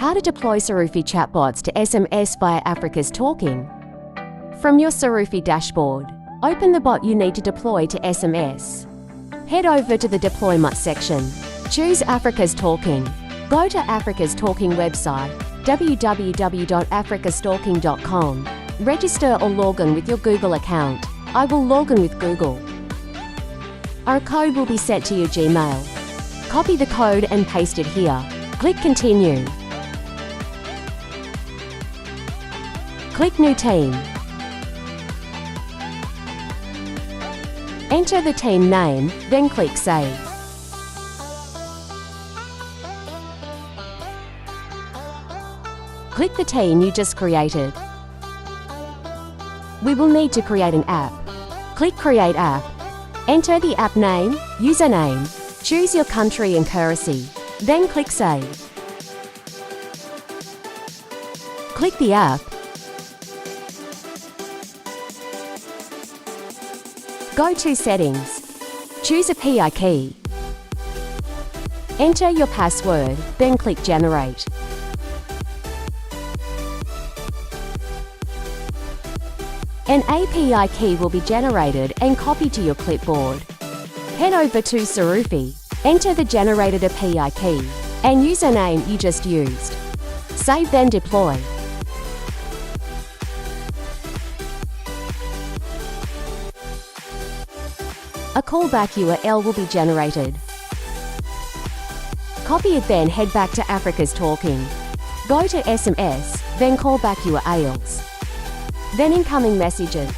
How to deploy Sarufi chatbots to SMS via Africa's Talking. From your Sarufi dashboard, open the bot you need to deploy to SMS. Head over to the Deployment section. Choose Africa's Talking. Go to Africa's Talking website, www.africastalking.com. Register or log in with your Google account. I will log in with Google. Our code will be sent to your Gmail. Copy the code and paste it here. Click Continue. Click New Team. Enter the team name, then click Save. Click the team you just created. We will need to create an app. Click Create App. Enter the app name, username, choose your country and currency, then click Save. Click the app. Go to Settings. Choose a PI key. Enter your password, then click Generate. An API key will be generated and copied to your clipboard. Head over to Sarufi, enter the generated API key and username you just used. Save then deploy. A callback URL will be generated. Copy it, then head back to Africa's Talking. Go to SMS, then callback URLs. Then incoming messages.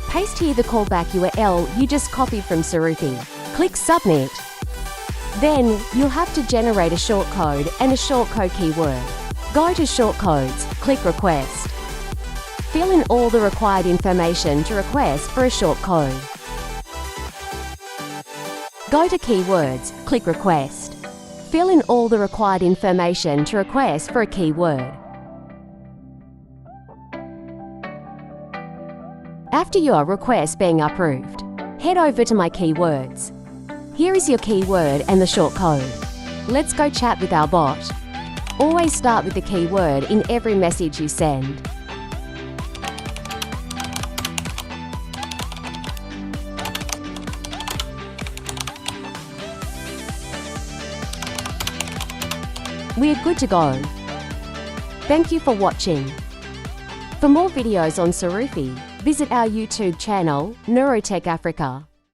Paste here the callback URL you just copied from Sarufi. Click Submit. Then, you'll have to generate a shortcode and a shortcode keyword. Go to Shortcodes, click Request. Fill in all the required information to request for a shortcode. Go to Keywords, click Request. Fill in all the required information to request for a keyword. After your request being approved, head over to My Keywords. Here is your keyword and the shortcode. Let's go chat with our bot. Always start with the keyword in every message you send. We're good to go. Thank you for watching. For more videos on Sarufi, visit our YouTube channel, Neurotech Africa.